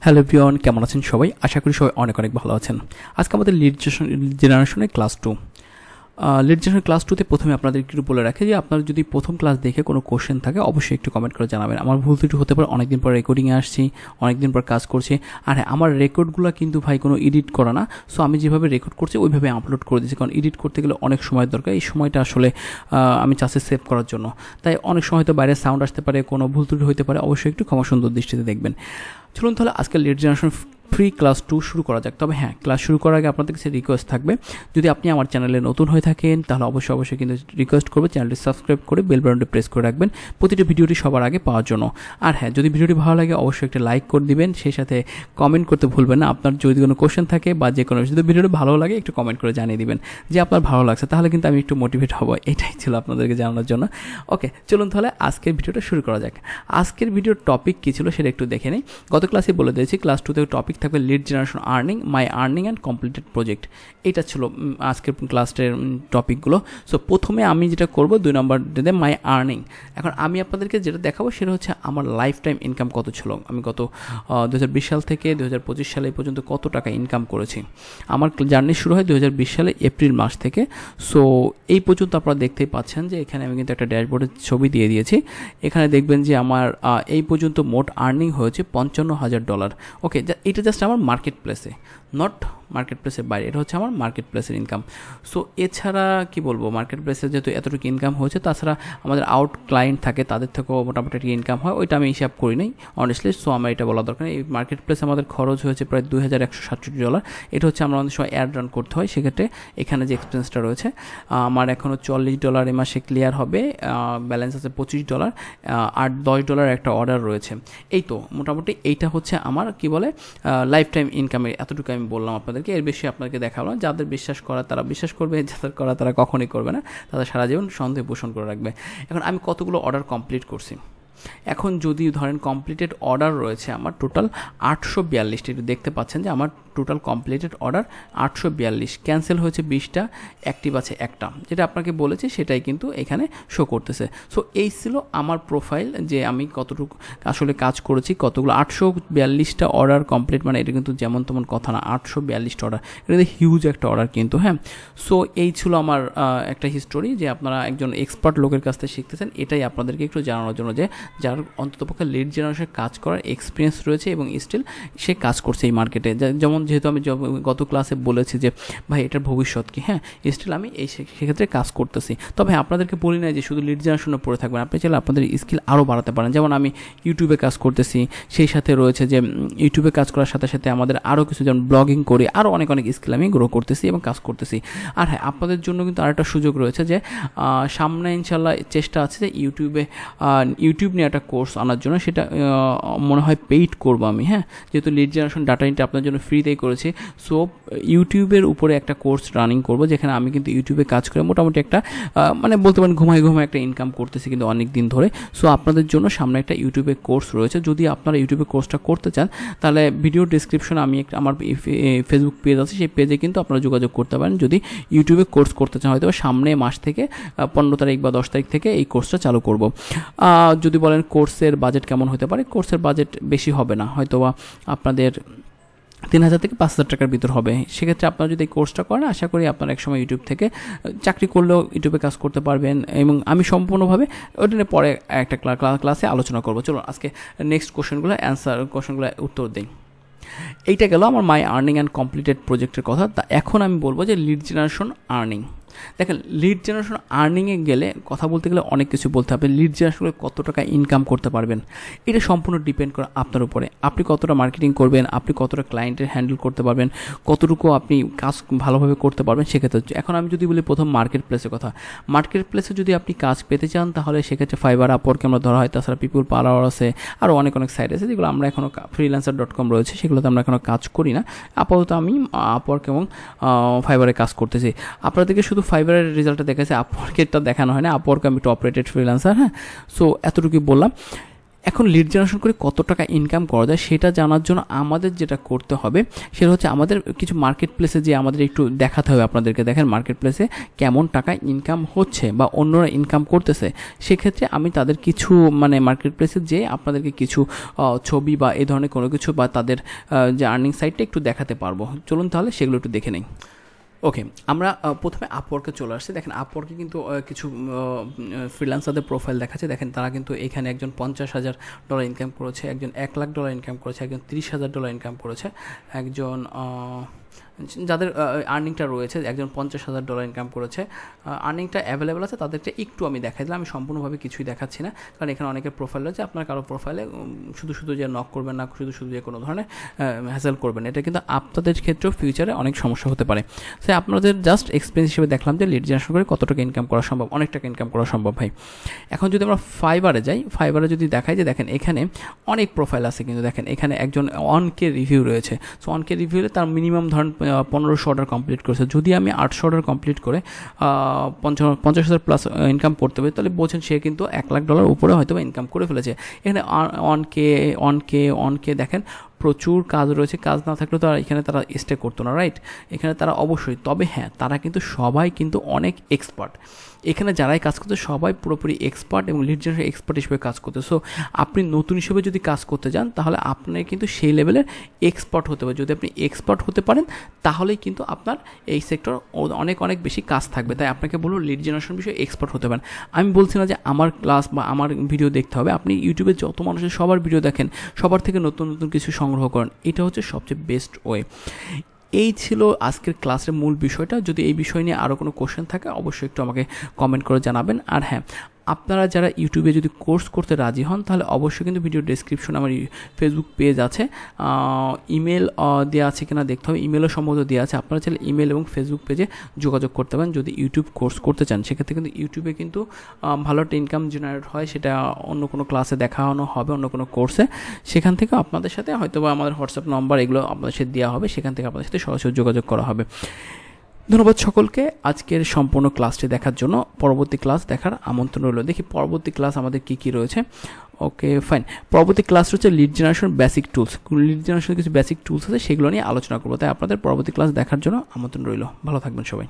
Hello everyone, কেমন আছেন সবাই? আশা করি সবাই অনেক অনেক ভালো আছেন। আজকে আমাদের লিড জেনারেশনের ক্লাস 2। লিড জেনারেশন ক্লাস 2তে প্রথমে আপনাদের একটু বলে রাখি যে আপনারা যদি প্রথম ক্লাস দেখে কোনো কোশ্চেন থাকে অবশ্যই একটু কমেন্ট করে জানাবেন। আমার ভুল ত্রুটি হতে পারে, অনেকদিন পর রেকর্ডিংয়ে আসছি, অনেকদিন পর কাজ করছি। আর হ্যাঁ, আমার রেকর্ডগুলো কিন্তু ভাই কোনো এডিট করা না। সো আমি যেভাবে রেকর্ড করছি ওইভাবে আপলোড করে দিচ্ছি, কারণ এডিট করতে গেলে অনেক সময় দরকার। এই সময়টা আসলে আমি চাচ্ছি সেভ করার জন্য। তাই অনেক সময় তো বাইরে সাউন্ড আসতে পারে, কোনো ভুল ত্রুটি হতে পারে, অবশ্যই একটু ক্ষমা সুন্দর দৃষ্টিতে দেখবেন। চলুন তাহলে আজকে লিড জেনারেশন ফ্রি ক্লাস 2 শুরু করা যাক। তবে হ্যাঁ, ক্লাস শুরু করার আগে আপনাদের কাছে রিকোয়েস্ট থাকবে, যদি আপনি আমার চ্যানেলে নতুন হয়ে থাকেন তাহলে অবশ্যই কিন্তু রিকোয়েস্ট করবে চ্যানেলটি সাবস্ক্রাইব করে বেল বাটনটি প্রেস করে রাখবেন প্রতিটি ভিডিওটি সবার আগে পাওয়ার জন্য। আর হ্যাঁ, যদি ভিডিওটি ভালো লাগে অবশ্যই একটা লাইক করে দিবেন, সেই সাথে কমেন্ট করতে ভুলবেন না। আপনার যদি কোনো কোশ্চেন থাকে বা যে কোনো যদি ভিডিওটি ভালো লাগে একটু কমেন্ট করে জানিয়ে দিবেন যে আপনার ভালো লাগছে, তাহলে কিন্তু আমি একটু মোটিভেট হব। এটাই ছিল আপনাদেরকে জানানোর জন্য। ওকে, চলুন তাহলে আজকের ভিডিওটা শুরু করা যাক। আজকের ভিডিওর টপিক কী ছিল সেটা একটু দেখে নিই। গত ক্লাসে বলে দিয়েছি ক্লাস 2তে টপিক থাকবে lead generation earning, my earning and completed project. এটা ছিল আজকের ক্লাসের টপিকগুলো। সো প্রথমে আমি যেটা করব 2 নম্বর দিতে মাই আর্নিং। এখন আমি আপনাদেরকে যেটা দেখাবো সেটা হচ্ছে আমার লাইফ টাইম ইনকাম কত ছিল, আমি গত 2020 সাল থেকে 2025 সালে পর্যন্ত কত টাকা ইনকাম করেছি। আমার জার্নি শুরু হয় 2020 সালে এপ্রিল মাস থেকে। সো এই পর্যন্ত আপনারা দেখতেই পাচ্ছেন যে এখানে আমি কিন্তু একটা ড্যাশবোর্ডের ছবি দিয়ে দিয়েছি। এখানে দেখবেন যে আমার এই পর্যন্ত মোট আর্নিং হয়েছে $55,000। ওকে, এটা জাস্ট আমার মার্কেট প্লেসে, নট মার্কেট প্লেসের বাইরে, এটা হচ্ছে আমার মার্কেট প্লেসের ইনকাম। সো এছাড়া কি বলবো, মার্কেট প্লেসে যেহেতু এতটুকু ইনকাম হয়েছে, তাছাড়া আমাদের আউট ক্লায়েন্ট থাকে তাদের থেকেও মোটামুটি একটা ইনকাম হয়, ওইটা আমি হিসাব করি নাই অনেস্টলি। সো আমার এটা বলা দরকার। এই মার্কেট প্লেসে আমাদের খরচ হয়েছে প্রায় $2,167। এটা হচ্ছে আমরা অনেক সময় অ্যাড রান করতে হয়, সেক্ষেত্রে এখানে যে এক্সপেন্সটা রয়েছে আমার এখনও $40 এ মাসে ক্লিয়ার হবে, ব্যালেন্স আছে $25, আর $10 একটা অর্ডার রয়েছে। এই তো মোটামুটি এইটা হচ্ছে আমার কি বলে লাইফ টাইম ইনকামের এতটুকু আমি বললাম আপনাদেরকে। এর বেশি আপনাকে দেখাবো না। যাদের বিশ্বাস করা তারা বিশ্বাস করবে, যাদের করা তারা কখনোই করবে না, তাদের সারা জীবন সন্দেহ পোষণ করে রাখবে। এখন আমি কতগুলো অর্ডার কমপ্লিট করছি। এখন যদি ধরেন কমপ্লিটেড অর্ডার রয়েছে আমার টোটাল 842টি, দেখতে পাচ্ছেন যে আমার টোটাল কমপ্লিটেড অর্ডার 842, ক্যান্সেল হয়েছে 20টা, অ্যাক্টিভ আছে একটা, যেটা আপনাকে বলেছি সেটাই কিন্তু এখানে শো করতেছে। সো এই ছিল আমার প্রোফাইল, যে আমি কতটুকু আসলে কাজ করেছি, কতগুলো 842টা অর্ডার কমপ্লিট, মানে এটা কিন্তু যেমন তেমন কথা না, 842টা অর্ডার, এটা হিউজ একটা অর্ডার কিন্তু। হ্যাঁ, সো এই ছিল আমার একটা হিস্টোরি, যে আপনারা একজন এক্সপার্ট লোকের কাছ থেকে শিখতেছেন, এটাই আপনাদেরকে একটু জানানোর জন্য যে যার অন্ততপক্ষে লিড জেনারেশনে কাজ করার এক্সপিরিয়েন্স রয়েছে এবং স্টিল সে কাজ করছে এই মার্কেটে। যেমন যেহেতু আমি গত ক্লাসে বলেছি যে ভাই এটার ভবিষ্যৎ কি, হ্যাঁ স্টিল আমি এই সেক্ষেত্রে কাজ করতেছি। তবে আপনাদেরকে বলি না যে শুধু লিড জেনারেশনে পড়ে থাকবেন, আপনি চাইলে আপনাদের স্কিল আরও বাড়াতে পারেন। যেমন আমি ইউটিউবে কাজ করতেছি, সেই সাথে রয়েছে যে ইউটিউবে কাজ করার সাথে সাথে আমাদের আরও কিছু, যেমন ব্লগিং করি, আরও অনেক স্কিল আমি গ্রো করতেছি এবং কাজ করতেছি। আর হ্যাঁ, আপনাদের জন্য কিন্তু আরেকটা সুযোগ রয়েছে যে সামনে ইনশাল্লাহ চেষ্টা আছে যে ইউটিউব নিয়ে একটা কোর্স আনার জন্য, সেটা মনে হয় পেইড করবো আমি। হ্যাঁ, যেহেতু লিড জেনারেশন ডাটা এন্ট্রি আপনার জন্য ফ্রিতেই করেছি, সো ইউটিউবের উপরে একটা কোর্স রানিং করব, যেখানে আমি কিন্তু ইউটিউবে কাজ করে মোটামুটি একটা মানে বলতে পারেন ঘুমায় একটা ইনকাম করতেছি কিন্তু অনেক দিন ধরে। সো আপনাদের জন্য সামনে একটা ইউটিউবে কোর্স রয়েছে। যদি আপনারা ইউটিউবে কোর্সটা করতে চান তাহলে ভিডিও ডিসক্রিপশনে আমি আমার ফেসবুক পেজ আছে, সেই পেজে কিন্তু আপনারা যোগাযোগ করতে পারেন যদি ইউটিউবে কোর্স করতে চান। হয়তো সামনে মাস থেকে 15 তারিখ বা 10 তারিখ থেকে এই কোর্সটা চালু করব। যদি বলেন কোর্সের বাজেট কেমন হতে পারে, কোর্সের বাজেট বেশি হবে না, হয়তো বা আপনাদের 3,000 থেকে 5,000 টাকার ভিতর হবে। সেক্ষেত্রে আপনারা যদি এই কোর্সটা করেন, আশা করি আপনারা একসময় ইউটিউব থেকে চাকরি করলেও ইউটিউবে কাজ করতে পারবেন। এবং আমি সম্পূর্ণভাবে ওটা নিয়ে পরে একটা ক্লাসে আলোচনা করবো। চলো আজকে নেক্সট কোশ্চেনগুলো উত্তর দিই। এইটা গেল আমার মাই আর্নিং অ্যান্ড কমপ্লিটেড প্রজেক্টের কথা। তা এখন আমি বলবো যে লিড জেনারেশন আর্নিং। দেখেন, লিড জেনারেশন আর্নিংয়ে গেলে কথা বলতে গেলে অনেক কিছু বলতে হবে। লিড জেনারেশনে কত টাকা ইনকাম করতে পারবেন এটা সম্পূর্ণ ডিপেন্ড করে আপনার উপরে। আপনি কতটা মার্কেটিং করবেন, আপনি কতটা ক্লায়েন্টের হ্যান্ডেল করতে পারবেন, কতটুকু আপনি কাজ ভালোভাবে করতে পারবেন সেক্ষেত্রে। এখন আমি যদি বলি প্রথম মার্কেট প্লেসের কথা, মার্কেট প্লেসে যদি আপনি কাজ পেতে চান তাহলে সেক্ষেত্রে ফাইবার, আপওয়ার্ক আমরা ধরা হয়, তাছাড়া পিপল পাওয়ার আছে, আরও অনেক সাইট আছে যেগুলো আমরা এখনও freelancer.com রয়েছে, সেগুলোতে আমরা এখনও কাজ করি না। আপাতত আমি আপওয়ার্ক এবং ফাইবারে কাজ করতেছি। আপনাদেরকে শুধু ফাইবারের রেজাল্টটা দেখাচ্ছে, আপওয়ার্কেরটা দেখানো হয় না। আপওয়ার্ক আমি টপ রেটেড ফ্রিল্যান্সার। হ্যাঁ, সো এতটুকুই বললাম। এখন লিড জেনারেশন করে কত টাকা ইনকাম করা যায় সেটা জানার জন্য আমাদের যেটা করতে হবে সেটা হচ্ছে আমাদের কিছু মার্কেট প্লেসে যে আমাদের একটু দেখাতে হবে আপনাদেরকে। দেখেন মার্কেট প্লেসে কেমন টাকা ইনকাম হচ্ছে বা অন্যরা ইনকাম করতেছে, সেক্ষেত্রে আমি তাদের কিছু মানে মার্কেট প্লেসে যে আপনাদেরকে কিছু ছবি বা এই ধরনের কোনো কিছু বা তাদের যে আর্নিং সাইটটা একটু দেখাতে পারবো। চলুন তাহলে সেগুলো একটু দেখে নেই। ওকে, আমরা প্রথমে আপওয়ার্কে চলে আসছি। দেখেন আপওয়ার্কে কিন্তু কিছু ফ্রিল্যান্সারদের প্রোফাইল দেখাচ্ছে। দেখেন তারা কিন্তু এখানে একজন $50,000 ইনকাম করেছে, একজন $1,00,000 ইনকাম করেছে, একজন $30,000 ইনকাম করেছে, একজন যাদের আর্নিংটা রয়েছে একজন $50,000 ইনকাম করেছে। আর্নিংটা অ্যাভেলেবেল আছে তাদেরটা একটু আমি দেখাই দিলাম, আমি সম্পূর্ণভাবে কিছুই দেখাচ্ছি না, কারণ এখানে অনেকের প্রোফাইল রয়েছে। আপনার কারো প্রোফাইলে শুধু যে নক করবেন না, শুধু যে কোনো ধরনের হ্যাসেল করবেন, এটা কিন্তু আপনাদের ক্ষেত্রেও ফিউচারে অনেক সমস্যা হতে পারে। সে আপনাদের জাস্ট এক্সপিরিয়েন্স হিসেবে দেখলাম যে লিড জেনারেশন করে কত টাকা ইনকাম করা সম্ভব, অনেক টাকা ইনকাম করা সম্ভব ভাই। এখন যদি আমরা ফাইবারে যাই, ফাইবারে যদি দেখাই যে দেখেন এখানে অনেক প্রোফাইল আছে, কিন্তু দেখেন এখানে একজন 1K রিভিউ রয়েছে। সো 1K রিভিউলে তার মিনিমাম ধরেন 1500 অর্ডার কমপ্লিট করেছে। যদি আমি 800 অর্ডার কমপ্লিট করে 50,000 প্লাস ইনকাম করতে পারি, তাহলে বলছেন সে কিন্তু $1,00,000 উপরে হয়তো ইনকাম করে ফেলেছে। এখানে 1K দেখেন প্রচুর কাজ রয়েছে, কাজ না থাকলেও তো এখানে তারা স্টে করতো না, রাইট? এখানে তারা অবশ্যই, তবে হ্যাঁ তারা কিন্তু সবাই কিন্তু অনেক এক্সপার্ট। এখানে যারাই কাজ করতে সবাই পুরোপুরি এক্সপার্ট এবং লিড জেনারেশন এক্সপার্ট হিসেবে কাজ করতে। সো আপনি নতুন হিসেবে যদি কাজ করতে যান তাহলে আপনার কিন্তু সেই লেভেলের এক্সপার্ট হতে হবে। যদি আপনি এক্সপার্ট হতে পারেন তাহলেই কিন্তু আপনার এই সেক্টর অনেক বেশি কাজ থাকবে। তাই আপনাকে বলবো লিড জেনারেশন বিষয়ে এক্সপার্ট হতে পারেন। আমি বলছি না যে আমার ক্লাস বা আমার ভিডিও দেখতে হবে, আপনি ইউটিউবে যত মানুষের সবার ভিডিও দেখেন, সবার থেকে নতুন কিছু সংগ্রহ করেন, এটা হচ্ছে সবচেয়ে বেস্ট ওয়ে। এই ছিল আজকের ক্লাসের মূল বিষয়টা। যদি এই বিষয় নিয়ে আরও কোনো কোশ্চেন থাকে অবশ্যই একটু আমাকে কমেন্ট করে জানাবেন। আর হ্যাঁ, আপনারা যারা ইউটিউবে যদি কোর্স করতে রাজি হন তাহলে অবশ্যই কিন্তু ভিডিও ডেসক্রিপশনে আমার ফেসবুক পেজ আছে, ইমেল দেওয়া আছে কিনা দেখতে হবে, ইমেলও সম্ভবত দেওয়া আছে। আপনারা চাইলে ইমেল এবং ফেসবুক পেজে যোগাযোগ করতে পারেন যদি ইউটিউব কোর্স করতে চান। সেক্ষেত্রে কিন্তু ইউটিউবে কিন্তু ভালো একটা ইনকাম জেনারেট হয়, সেটা অন্য কোনো ক্লাসে দেখানো হবে, অন্য কোনো কোর্সে। সেখান থেকে আপনাদের সাথে হয়তো বা আমাদের হোয়াটসঅ্যাপ নম্বর এগুলো আপনাদের সাথে দেওয়া হবে, সেখান থেকে আপনাদের সাথে সরাসরি যোগাযোগ করা হবে। ধন্যবাদ সকলকে আজকের সম্পূর্ণ ক্লাসটি দেখার জন্য। পরবর্তী ক্লাস দেখার আমন্ত্রণ রইল। দেখি পরবর্তী ক্লাস আমাদের কী রয়েছে। ওকে ফাইন, পরবর্তী ক্লাস হচ্ছে lead generation basic tools. Lead জেনারেশনের কিছু বেসিক টুলস আছে, সেগুলো নিয়ে আলোচনা করবো। তাই আপনাদের পরবর্তী ক্লাস দেখার জন্য আমন্ত্রণ রইল। ভালো থাকবেন সবাই।